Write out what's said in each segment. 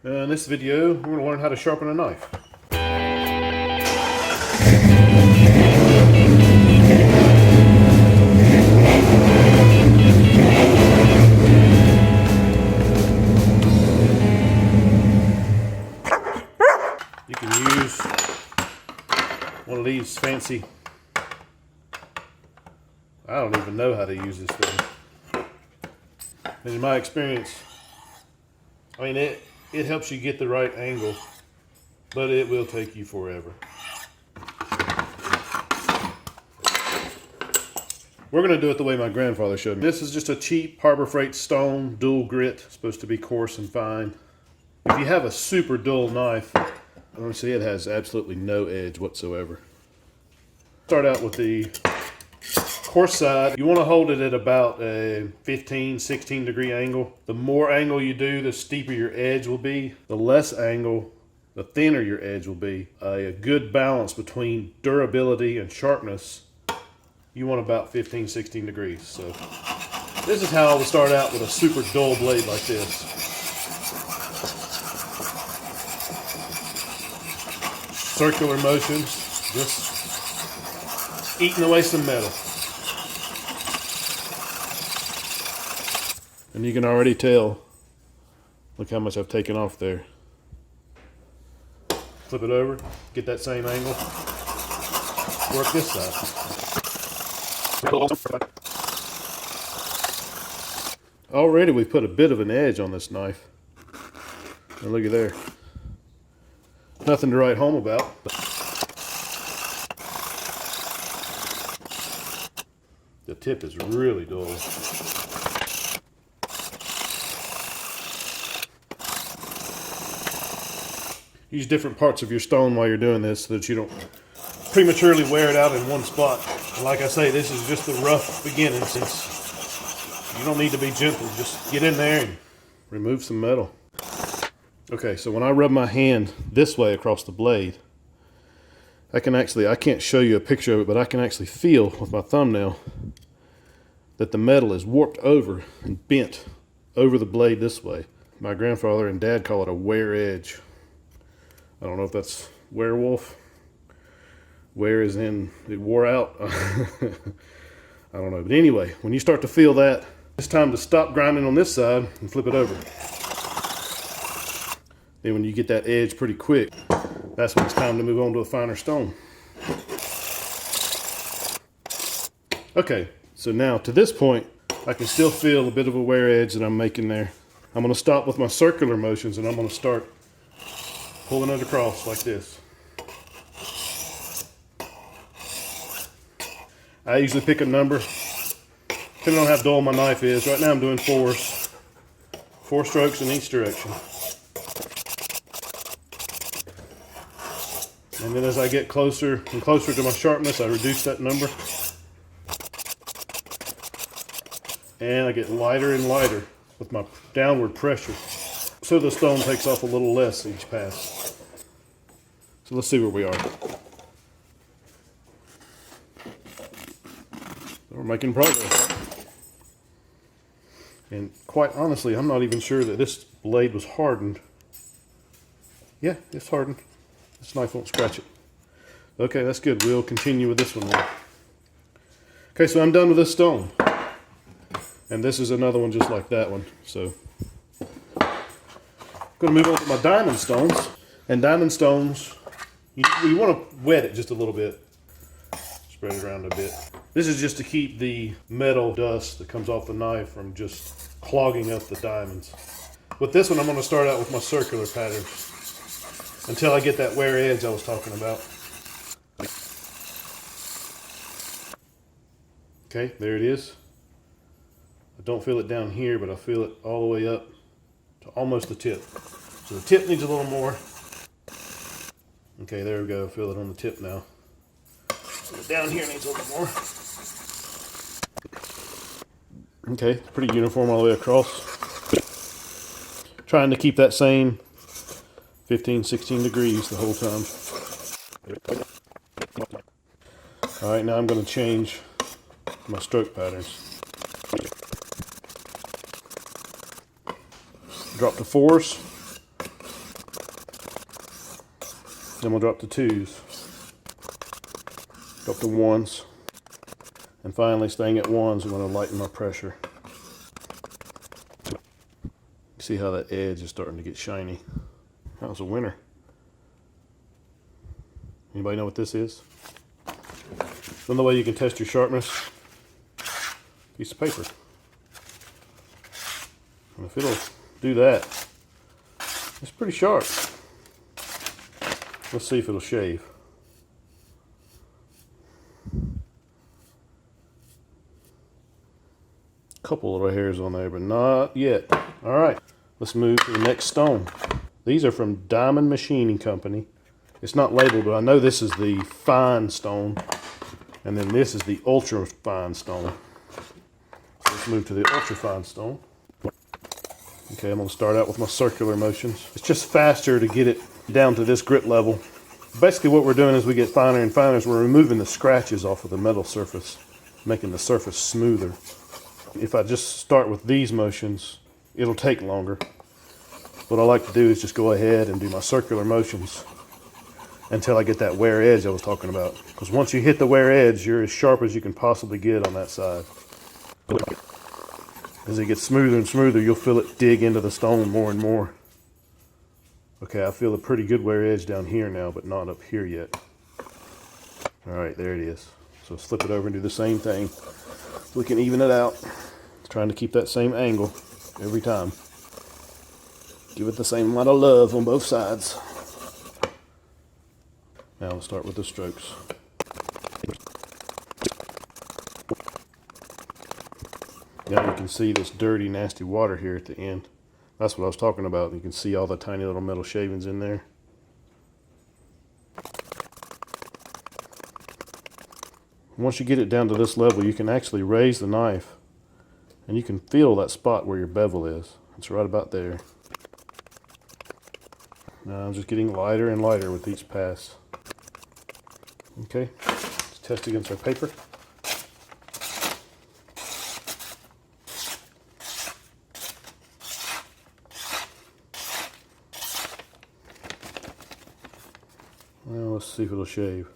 In this video, we're going to learn how to sharpen a knife. You can use one of these fancy, I don't even know how to use this thing. In my experience, I mean, it helps you get the right angle, but it will take you forever. We're going to do it the way my grandfather showed me. This is just a cheap Harbor Freight stone, dual grit, supposed to be coarse and fine. If you have a super dull knife, let me see, it has absolutely no edge whatsoever. Start out with the coarse side. You want to hold it at about a 15, 16 degree angle. The more angle you do, the steeper your edge will be. The less angle, the thinner your edge will be. A good balance between durability and sharpness, you want about 15, 16 degrees. So this is how I would start out with a super dull blade like this. Circular motions, just eating away some metal. And you can already tell, look how much I've taken off there. Flip it over, get that same angle, work this side. Already we've put a bit of an edge on this knife. And look at there. Nothing to write home about. The tip is really dull. Use different parts of your stone while you're doing this so that you don't prematurely wear it out in one spot. And like I say, this is just the rough beginning, since you don't need to be gentle. Just get in there and remove some metal. Okay, so when I rub my hand this way across the blade, I can't show you a picture of it, but I can actually feel with my thumbnail that the metal is warped over and bent over the blade this way. My grandfather and dad call it a wear edge. I don't know if that's werewolf. Wear is in, it wore out. I don't know. But anyway, when you start to feel that, it's time to stop grinding on this side and flip it over. Then when you get that edge pretty quick, that's when it's time to move on to a finer stone. Okay, so now to this point, I can still feel a bit of a wear edge that I'm making there. I'm going to stop with my circular motions and I'm going to start pulling it across like this. I usually pick a number, depending on how dull my knife is. Right now I'm doing 4s. 4 strokes in each direction. And then as I get closer and closer to my sharpness, I reduce that number. And I get lighter and lighter with my downward pressure, so the stone takes off a little less each pass. So let's see where we are. We're making progress. And quite honestly, I'm not even sure that this blade was hardened. Yeah, it's hardened. This knife won't scratch it. Okay, that's good. We'll continue with this one now. Okay, so I'm done with this stone. And this is another one just like that one. So I'm going to move on to my diamond stones. And diamond stones, you want to wet it just a little bit. Spread it around a bit. This is just to keep the metal dust that comes off the knife from just clogging up the diamonds. With this one, I'm going to start out with my circular pattern until I get that wear edge I was talking about. Okay, there it is. I don't feel it down here, but I feel it all the way up to almost the tip. So the tip needs a little more. Okay, there we go. Feel it on the tip now. So down here needs a little more. Okay, pretty uniform all the way across. Trying to keep that same 15, 16 degrees the whole time. All right, now I'm going to change my stroke patterns. Drop to 4s. Then we'll drop to 2s, drop to 1s, and finally staying at 1s, I'm going to lighten my pressure. See how that edge is starting to get shiny. That was a winner. Anybody know what this is? Another way you can test your sharpness, piece of paper. And if it'll do that, it's pretty sharp. Let's see if it'll shave. Couple little hairs on there, but not yet. All right, let's move to the next stone. These are from Diamond Machining Company. It's not labeled, but I know this is the fine stone, and then this is the ultra fine stone. So let's move to the ultrafine stone. Okay, I'm going to start out with my circular motions. It's just faster to get it down to this grit level. Basically what we're doing as we get finer and finer is we're removing the scratches off of the metal surface, making the surface smoother. If I just start with these motions, it'll take longer. What I like to do is just go ahead and do my circular motions until I get that wear edge I was talking about. Because once you hit the wear edge, you're as sharp as you can possibly get on that side. As it gets smoother and smoother, you'll feel it dig into the stone more and more. Okay, I feel a pretty good wear edge down here now, but not up here yet. All right, there it is. So let's flip it over and do the same thing. We can even it out. Trying to keep that same angle every time. Give it the same amount of love on both sides. Now we'll start with the strokes. Now you can see this dirty, nasty water here at the end. That's what I was talking about. You can see all the tiny little metal shavings in there. Once you get it down to this level, you can actually raise the knife and you can feel that spot where your bevel is. It's right about there. Now I'm just getting lighter and lighter with each pass. Okay, let's test against our paper. Well, let's see if it'll shave.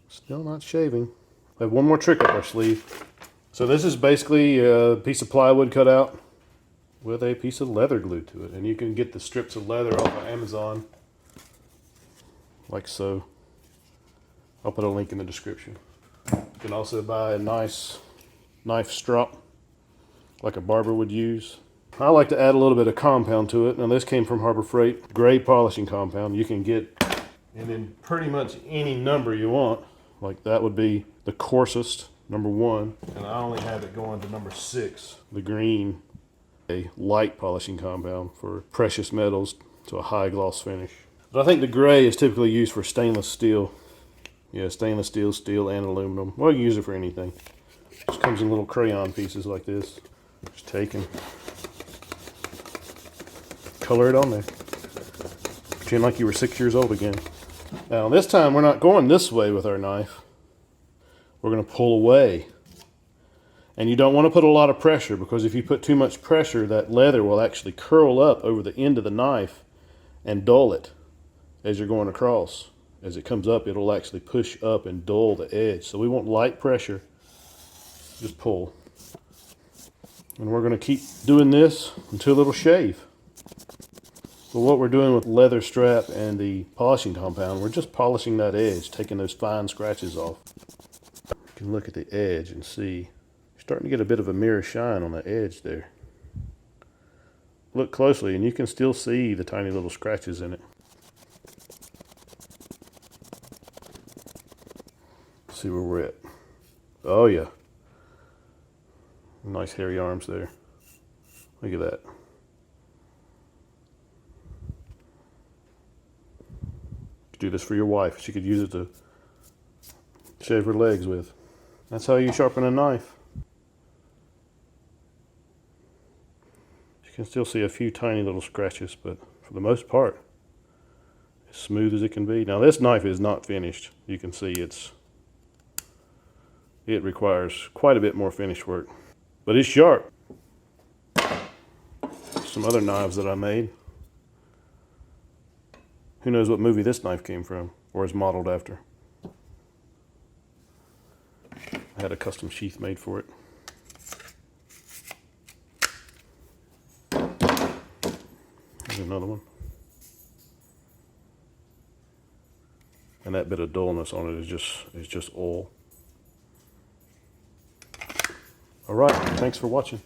Still not shaving. We have one more trick up our sleeve. So this is basically a piece of plywood cut out with a piece of leather glued to it. And you can get the strips of leather off of Amazon, like so. I'll put a link in the description. You can also buy a nice knife strop, like a barber would use. I like to add a little bit of compound to it. Now this came from Harbor Freight, gray polishing compound. You can get in pretty much any number you want. Like that would be the coarsest, number 1. And I only have it going to number 6, the green, a light polishing compound for precious metals to a high gloss finish. But I think the gray is typically used for stainless steel. Yeah, stainless steel, steel, and aluminum. Well, you can use it for anything. It just comes in little crayon pieces like this. Just take and color it on there. Pretend like you were 6 years old again. Now this time we're not going this way with our knife. We're going to pull away. And you don't want to put a lot of pressure, because if you put too much pressure, that leather will actually curl up over the end of the knife and dull it as you're going across. As it comes up, it'll actually push up and dull the edge. So we want light pressure. Just pull. And we're going to keep doing this until it'll shave. But what we're doing with leather strap and the polishing compound, we're just polishing that edge, taking those fine scratches off. You can look at the edge and see, you're starting to get a bit of a mirror shine on the edge there. Look closely and you can still see the tiny little scratches in it. Let's see where we're at. Oh yeah. Nice hairy arms there. Look at that. Do this for your wife. She could use it to shave her legs with. That's how you sharpen a knife. You can still see a few tiny little scratches, but for the most part, as smooth as it can be. Now this knife is not finished. You can see it requires quite a bit more finish work, but it's sharp. Some other knives that I made. Who knows what movie this knife came from or is modeled after. I had a custom sheath made for it. Here's another one. And that bit of dullness on it is just oil. All right, thanks for watching.